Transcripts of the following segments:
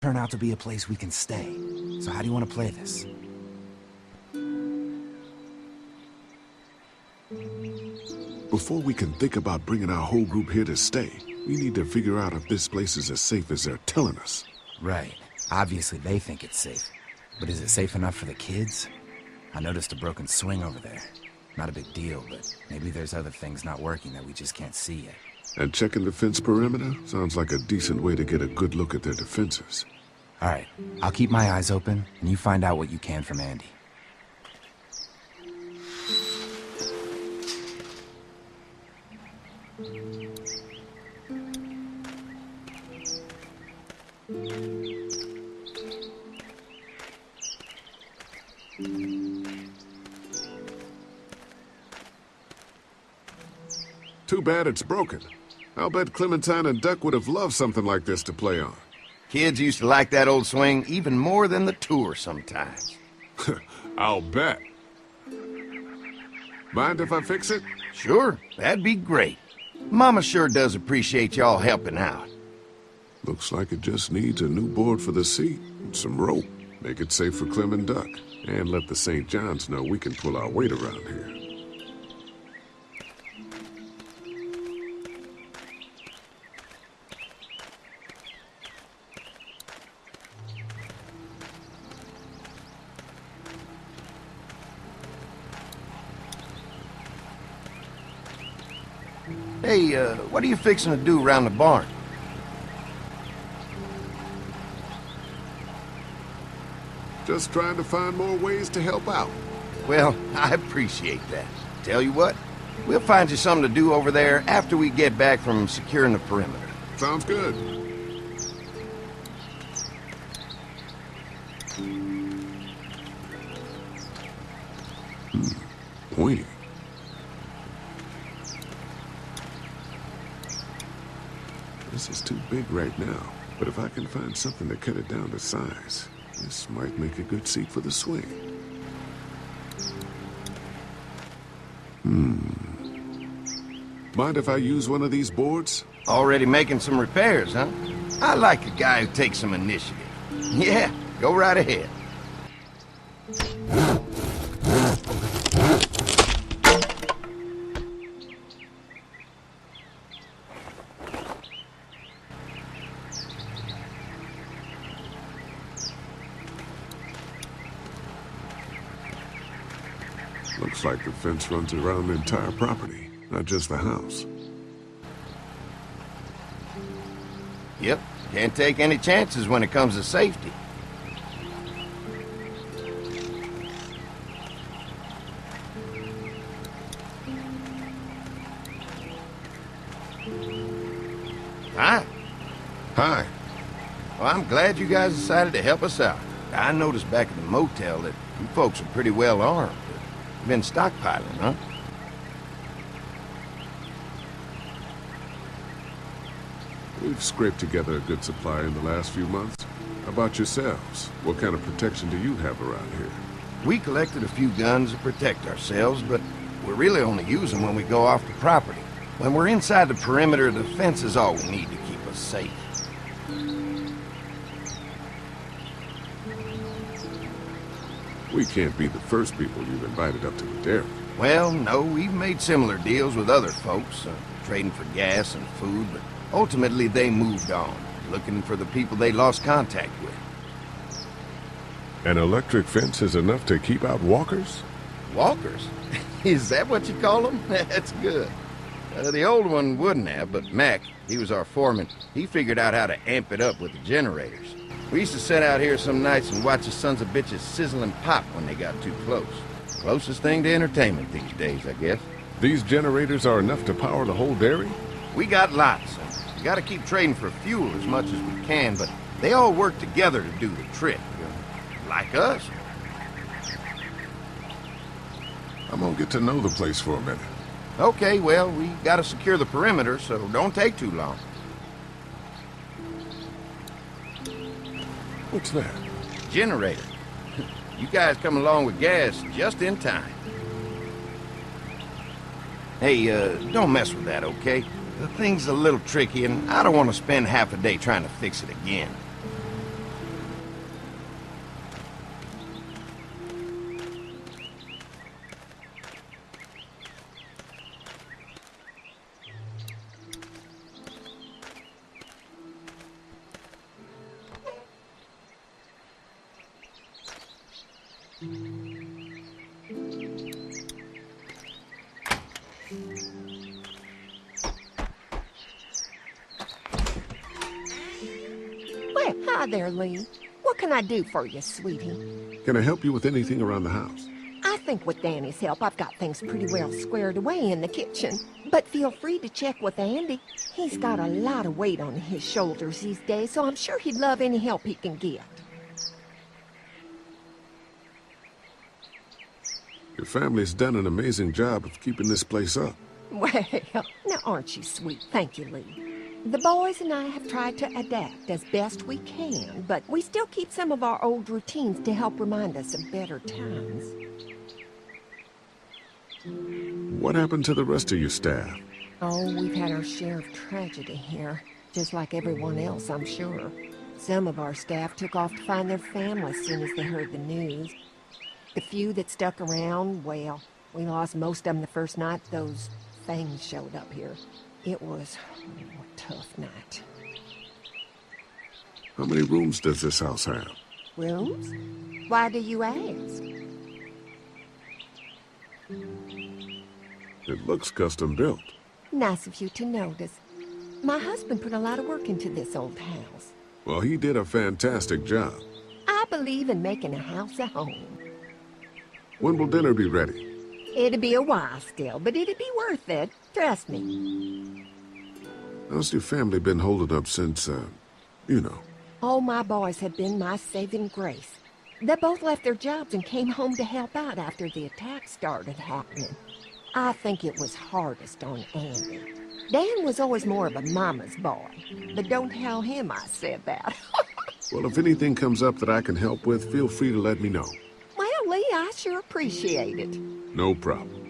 turn out to be a place we can stay. So how do you want to play this? Before we can think about bringing our whole group here to stay, we need to figure out if this place is as safe as they're telling us. Right. Obviously they think it's safe. But is it safe enough for the kids? I noticed a broken swing over there. Not a big deal, but maybe there's other things not working that we just can't see yet. And checking the fence perimeter sounds like a decent way to get a good look at their defenses. All right, I'll keep my eyes open, and you find out what you can from Andy. Too bad it's broken. I'll bet Clementine and Duck would have loved something like this to play on. Kids used to like that old swing even more than the tour sometimes. I'll bet. Mind if I fix it? Sure, that'd be great. Mama sure does appreciate y'all helping out. Looks like it just needs a new board for the seat and some rope. Make it safe for Clem and Duck. And let the St. John's know we can pull our weight around here. Hey, what are you fixing to do around the barn? Just trying to find more ways to help out. Well, I appreciate that. Tell you what, we'll find you something to do over there after we get back from securing the perimeter. Sounds good. Pointy. This is too big right now, but if I can find something to cut it down to size, this might make a good seat for the swing. Mind if I use one of these boards? Already making some repairs, huh? I like a guy who takes some initiative. Yeah, go right ahead. Looks like the fence runs around the entire property, not just the house. Yep, can't take any chances when it comes to safety. Hi. Hi. Well, I'm glad you guys decided to help us out. I noticed back at the motel that you folks are pretty well armed. You've been stockpiling, huh? We've scraped together a good supply in the last few months. How about yourselves? What kind of protection do you have around here? We collected a few guns to protect ourselves, but we really only use them when we go off the property. When we're inside the perimeter, the fence is all we need to keep us safe. We can't be the first people you've invited up to the dairy. Well, no, we've made similar deals with other folks, trading for gas and food, but ultimately they moved on, looking for the people they lost contact with. An electric fence is enough to keep out walkers? Walkers? Is that what you call them? That's good. The old one wouldn't have, but Mac, he was our foreman, he figured out how to amp it up with the generators. We used to sit out here some nights and watch the sons of bitches sizzle and pop when they got too close. Closest thing to entertainment these days, I guess. These generators are enough to power the whole dairy? We got lots, and we gotta keep trading for fuel as much as we can, but they all work together to do the trick. Like us. I'm gonna get to know the place for a minute. Okay, well, we gotta secure the perimeter, so don't take too long. What's that? Generator. You guys come along with gas just in time. Hey, don't mess with that, okay? The thing's a little tricky, and I don't want to spend half a day trying to fix it again. Well, hi there, Lee. What can I do for you, sweetie? Can I help you with anything around the house? I think with Danny's help, I've got things pretty well squared away in the kitchen. But feel free to check with Andy. He's got a lot of weight on his shoulders these days, so I'm sure he'd love any help he can get. Your family's done an amazing job of keeping this place up. Well, now aren't you sweet? Thank you, Lee. The boys and I have tried to adapt as best we can, but we still keep some of our old routines to help remind us of better times. What happened to the rest of your staff? Oh, we've had our share of tragedy here, just like everyone else, I'm sure. Some of our staff took off to find their families as soon as they heard the news. The few that stuck around, well, we lost most of them the first night those things showed up here. It was a tough night. How many rooms does this house have? Rooms? Why do you ask? It looks custom built. Nice of you to notice. My husband put a lot of work into this old house. Well, he did a fantastic job. I believe in making a house a home. When will dinner be ready? It'll be a while still, but it'll be worth it. Trust me. How's your family been holding up since, you know? All my boys have been my saving grace. They both left their jobs and came home to help out after the attack started happening. I think it was hardest on Andy. Dan was always more of a mama's boy, but don't tell him I said that. Well, if anything comes up that I can help with, feel free to let me know. Well, Lee, I sure appreciate it. No problem.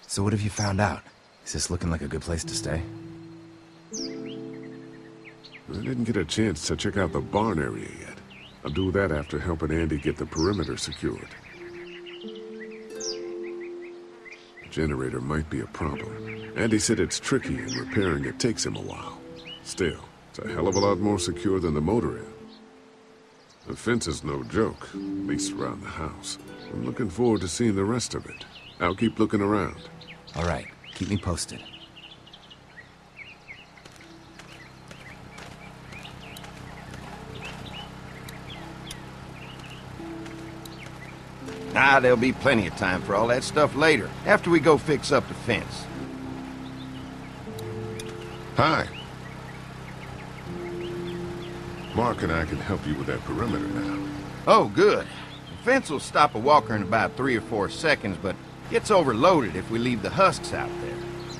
So what have you found out? Is this looking like a good place to stay? I didn't get a chance to check out the barn area yet. I'll do that after helping Andy get the perimeter secured. The generator might be a problem. Andy said it's tricky and repairing it takes him a while. Still, it's a hell of a lot more secure than the motor inn. The fence is no joke, at least around the house. I'm looking forward to seeing the rest of it. I'll keep looking around. All right, keep me posted. Ah, there'll be plenty of time for all that stuff later, after we go fix up the fence. Hi. Mark and I can help you with that perimeter now. Oh, good. The fence will stop a walker in about 3 or 4 seconds, but gets overloaded if we leave the husks out there.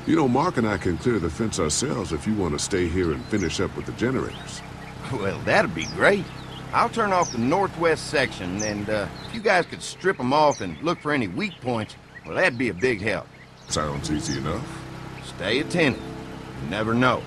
You know, Mark and I can clear the fence ourselves if you want to stay here and finish up with the generators. Well, that'd be great. I'll turn off the northwest section, and if you guys could strip them off and look for any weak points, well, that'd be a big help. Sounds easy enough. Stay attentive. You never know.